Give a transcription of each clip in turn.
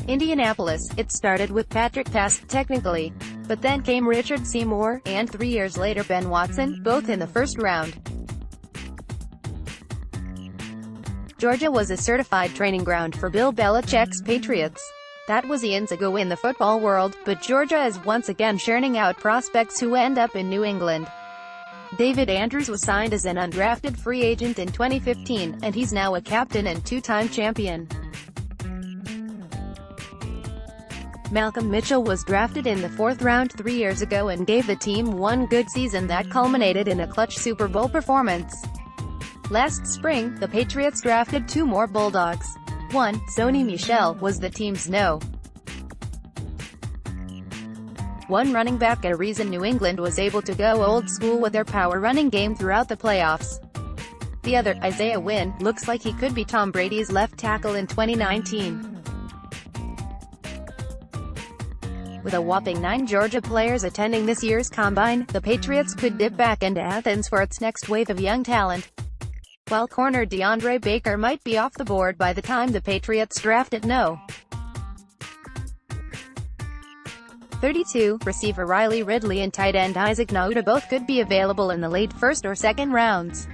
Indianapolis, it started with Patrick pass, technically. But then came Richard Seymour, and 3 years later Ben Watson, both in the first round. Georgia was a certified training ground for Bill Belichick's Patriots. That was eons ago in the football world, but Georgia is once again churning out prospects who end up in New England. David Andrews was signed as an undrafted free agent in 2015, and he's now a captain and two-time champion. Malcolm Mitchell was drafted in the 4th round 3 years ago and gave the team one good season that culminated in a clutch Super Bowl performance. Last spring, the Patriots drafted 2 more Bulldogs. One, Sony Michel, was the team's no. 1 running back, a reason New England was able to go old school with their power running game throughout the playoffs. The other, Isaiah Wynn, looks like he could be Tom Brady's left tackle in 2019. With a whopping 9 Georgia players attending this year's Combine, the Patriots could dip back into Athens for its next wave of young talent. While corner DeAndre Baker might be off the board by the time the Patriots draft at no. 32, receiver Riley Ridley and tight end Isaac Nauta both could be available in the late 1st or 2nd rounds.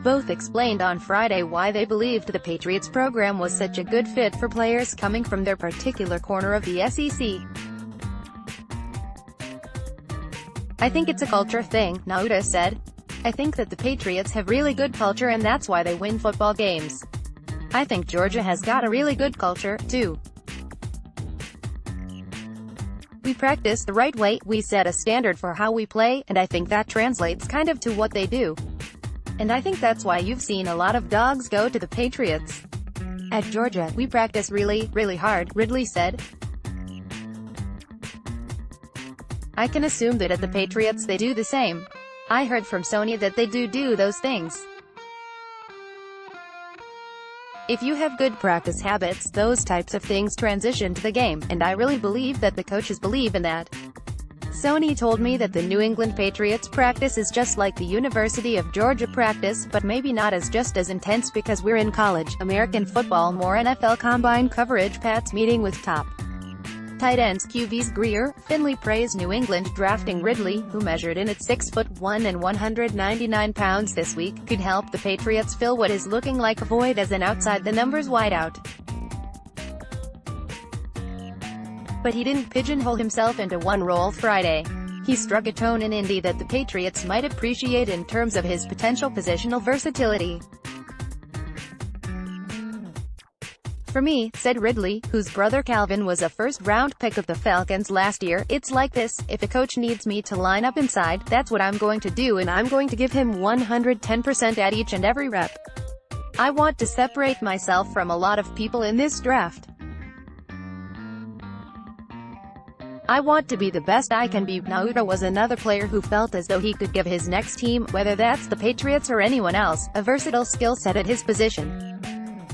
Both explained on Friday why they believed the Patriots program was such a good fit for players coming from their particular corner of the SEC. "I think it's a culture thing," Nauta said. "I think that the Patriots have really good culture and that's why they win football games. I think Georgia has got a really good culture, too. We practice the right way, we set a standard for how we play, and I think that translates kind of to what they do. And I think that's why you've seen a lot of dogs go to the Patriots. At Georgia, we practice really, really hard," Ridley said. "I can assume that at the Patriots they do the same. I heard from Sony that they do those things. If you have good practice habits, those types of things transition to the game, and I really believe that the coaches believe in that. Sony told me that the New England Patriots practice is just like the University of Georgia practice, but maybe not just as intense because we're in college, American football, more NFL Combine coverage." Pat's meeting with top tight ends QBs Greer, Finley praised New England drafting Ridley, who measured in at 6'1" and 199 pounds this week, could help the Patriots fill what is looking like a void as an outside-the-numbers wideout. But he didn't pigeonhole himself into one role Friday. He struck a tone in Indy that the Patriots might appreciate in terms of his potential positional versatility. "For me," said Ridley, whose brother Calvin was a first-round pick of the Falcons last year, "it's like this: if a coach needs me to line up inside, that's what I'm going to do, and I'm going to give him 110% at each and every rep. I want to separate myself from a lot of people in this draft. I want to be the best I can be." Nauta was another player who felt as though he could give his next team, whether that's the Patriots or anyone else, a versatile skill set at his position.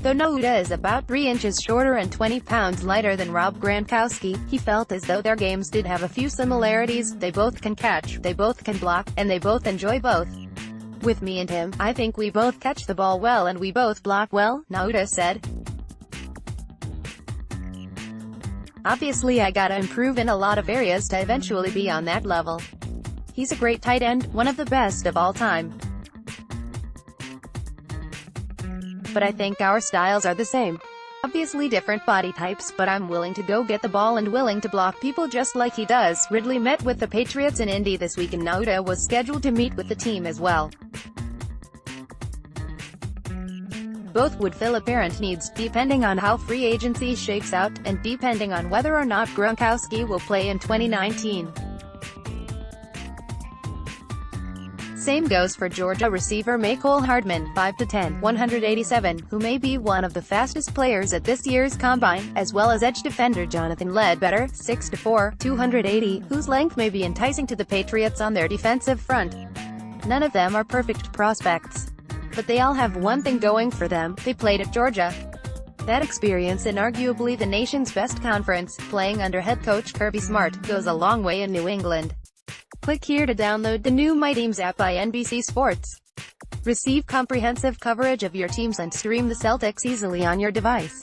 Though Nauta is about 3 inches shorter and 20 pounds lighter than Rob Gronkowski, he felt as though their games did have a few similarities. "They both can catch, they both can block, and they both enjoy both. With me and him, I think we both catch the ball well and we both block well," Nauta said. "Obviously I gotta improve in a lot of areas to eventually be on that level. He's a great tight end, one of the best of all time. But I think our styles are the same. Obviously different body types, but I'm willing to go get the ball and willing to block people just like he does." Ridley met with the Patriots in Indy this week and Nauta was scheduled to meet with the team as well. Both would fill apparent needs, depending on how free agency shakes out, and depending on whether or not Gronkowski will play in 2019. Same goes for Georgia receiver Mecole Hardman, 5'10", 187, who may be one of the fastest players at this year's Combine, as well as edge defender Jonathan Ledbetter, 6'4", 280, whose length may be enticing to the Patriots on their defensive front. None of them are perfect prospects. But they all have one thing going for them: they played at Georgia. That experience in arguably the nation's best conference, playing under head coach Kirby Smart, goes a long way in New England. Click here to download the new My Teams app by NBC Sports. Receive comprehensive coverage of your teams and stream the Celtics easily on your device.